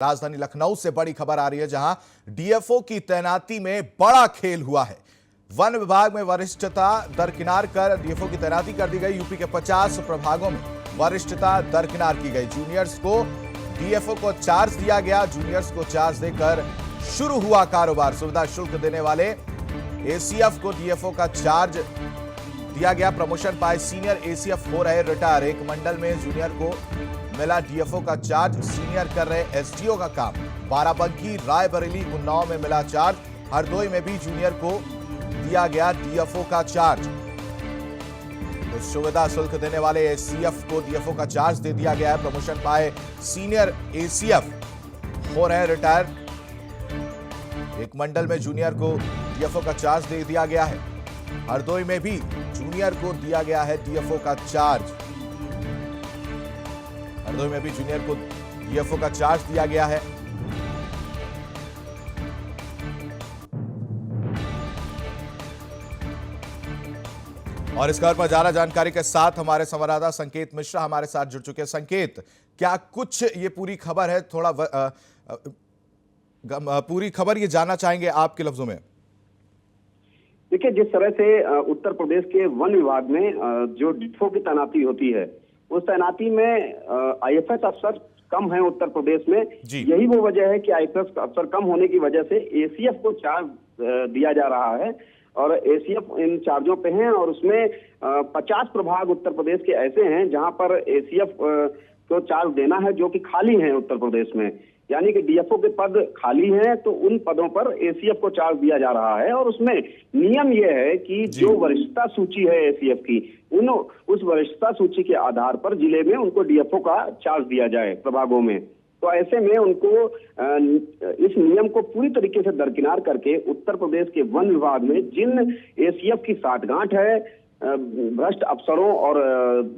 राजधानी लखनऊ से बड़ी खबर आ रही है, जहां डीएफओ की तैनाती में बड़ा खेल हुआ है। वन विभाग में वरिष्ठता दरकिनार कर डीएफओ की तैनाती कर दी गई। यूपी के 50 प्रभागों में वरिष्ठता दरकिनार की गई। जूनियर्स को डीएफओ को चार्ज दिया गया। जूनियर्स को चार्ज देकर शुरू हुआ कारोबार। सुविधा शुल्क देने वाले एसीएफ को डीएफओ का चार्ज दिया गया। प्रमोशन पाए सीनियर एसीएफ हो रहे रिटायर। एक मंडल में जूनियर को मिला डीएफओ का चार्ज, सीनियर कर रहे एसडीओ का काम। बाराबंकी, रायबरेली, उन्नाव में मिला चार्ज। हरदोई में भी जूनियर को दिया गया डीएफओ का चार्ज। तो सुविधा शुल्क देने वाले एसीएफ को डीएफओ का चार्ज दे दिया गया है। प्रमोशन पाए सीनियर एसीएफ हो रहे रिटायर। एक मंडल में जूनियर को डीएफओ का चार्ज दे दिया गया है। हरदोई में भी जूनियर को दिया गया है डीएफओ का चार्ज। हरदोई में भी जूनियर को डीएफओ का चार्ज दिया गया है। और इस खबर पर ज्यादा जानकारी के साथ हमारे संवाददाता संकेत मिश्रा हमारे साथ जुड़ चुके हैं। संकेत, क्या कुछ ये पूरी खबर है? थोड़ा पूरी खबर ये जानना चाहेंगे आपके लफ्जों में। देखिए, जिस तरह से उत्तर प्रदेश के वन विभाग में जो डीएफओ की तैनाती होती है, उस तैनाती में आईएफएस अफसर कम है उत्तर प्रदेश में। यही वो वजह है कि आईएफएस अफसर कम होने की वजह से एसीएफ को चार्ज दिया जा रहा है और एसीएफ इन चार्जों पे हैं। और उसमें 50 प्रभाग उत्तर प्रदेश के ऐसे हैं जहां पर एसीएफ को चार्ज देना है, जो कि खाली हैं उत्तर प्रदेश में। यानी कि डीएफओ के पद खाली हैं, तो उन पदों पर एसीएफ को चार्ज दिया जा रहा है। और उसमें नियम यह है कि जो वरिष्ठता सूची है एसीएफ की, उस वरिष्ठता सूची के आधार पर जिले में उनको डीएफओ का चार्ज दिया जाए प्रभागों में। तो ऐसे में उनको इस नियम को पूरी तरीके से दरकिनार करके उत्तर प्रदेश के वन विभाग में जिन एसीएफ की साठगांठ है, भ्रष्ट अफसरों और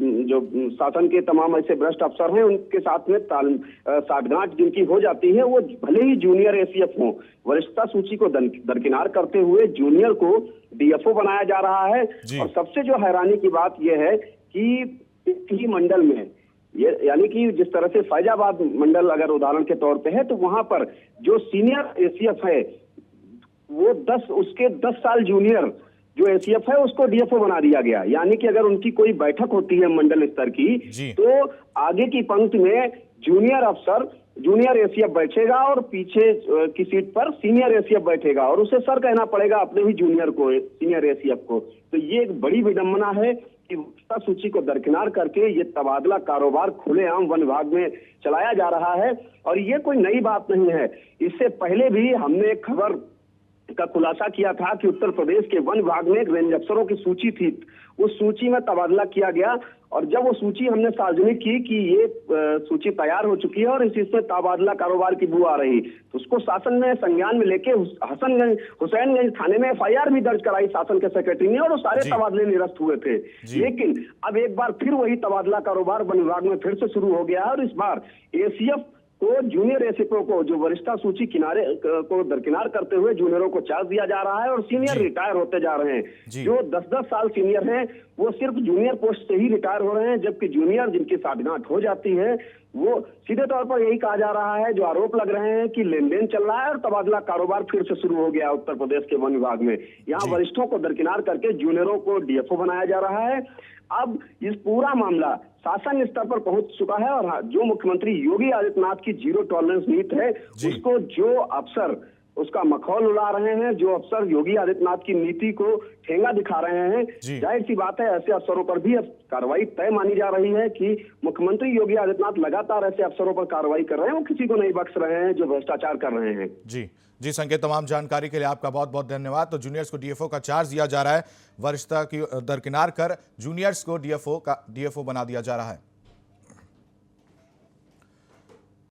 जो शासन के तमाम ऐसे भ्रष्ट अफसर हैं, उनके साथ में साठगांठ जिनकी हो जाती है, वो भले ही जूनियर एसीएफ हो, वरिष्ठता सूची को दरकिनार करते हुए जूनियर को डीएफओ बनाया जा रहा है। और सबसे जो हैरानी की बात यह है कि इसी मंडल में यानी कि जिस तरह से फैजाबाद मंडल अगर उदाहरण के तौर पे है, तो वहां पर जो सीनियर एसीएफ है वो उसके 10 साल जूनियर जो एसीएफ है उसको डीएफओ बना दिया गया। यानी कि अगर उनकी कोई बैठक होती है मंडल स्तर की, तो आगे की पंक्ति में जूनियर अफसर, जूनियर एसीएफ बैठेगा और पीछे की सीट पर सीनियर एसीएफ बैठेगा और उसे सर कहना पड़ेगा अपने ही जूनियर को, सीनियर एसीएफ को। तो ये एक बड़ी विडंबना है कि वरिष्ठता सूची को दरकिनार करके ये तबादला कारोबार खुलेआम वन विभाग में चलाया जा रहा है। और ये कोई नई बात नहीं है। इससे पहले भी हमने एक खबर का खुलासा किया था कि उत्तर प्रदेश के वन विभाग में एक रेंज अफसरों की सूची थी, उस सूची में तबादला किया गया। और जब वो सूची हमने सार्वजनिक की कि ये सूची तैयार हो चुकी है और इसमें तबादला कारोबार की बू आ रही, तो उसको शासन ने संज्ञान में लेके हुसैनगंज थाने में एफआईआर भी दर्ज कराई शासन के सेक्रेटरी ने, और वो सारे तबादले निरस्त हुए थे। लेकिन अब एक बार फिर वही तबादला कारोबार वन विभाग में फिर से शुरू हो गया है। और इस बार एसीएफ को, जूनियर एसीएफओ को, जो वरिष्ठता सूची किनारे को दरकिनार करते हुए जूनियरों को चार्ज दिया जा रहा है और सीनियर रिटायर होते जा रहे हैं। जो 10-10 साल सीनियर हैं वो सिर्फ जूनियर पोस्ट से ही रिटायर हो रहे हैं, जबकि जूनियर जिनकी साठगांठ हो जाती है वो सीधे तौर पर यही कहा जा रहा है, जो आरोप लग रहे हैं कि लेन देन चल रहा है और तबादला कारोबार फिर से शुरू हो गया उत्तर प्रदेश के वन विभाग में। यहाँ वरिष्ठों को दरकिनार करके जूनियरों को डीएफओ बनाया जा रहा है। अब इस पूरा मामला शासन स्तर पर पहुंच चुका है और जो मुख्यमंत्री योगी आदित्यनाथ की जीरो टॉलरेंस नीति है, उसको जो अफसर उसका मखौल उड़ा रहे हैं, जो अफसर योगी आदित्यनाथ की नीति को ठेंगा दिखा रहे हैं, जाहिर सी बात है ऐसे अफसरों पर भी अब कार्रवाई तय मानी जा रही है कि मुख्यमंत्री योगी आदित्यनाथ लगातार ऐसे अफसरों पर कार्रवाई कर रहे हैं, वो किसी को नहीं बख्श रहे हैं जो भ्रष्टाचार कर रहे हैं। जी संकेत, तमाम जानकारी के लिए आपका बहुत बहुत धन्यवाद। तो जूनियर्स को डीएफओ का चार्ज दिया जा रहा है, वरिष्ठता की दरकिनार कर जूनियर्स को डीएफओ बना दिया जा रहा है।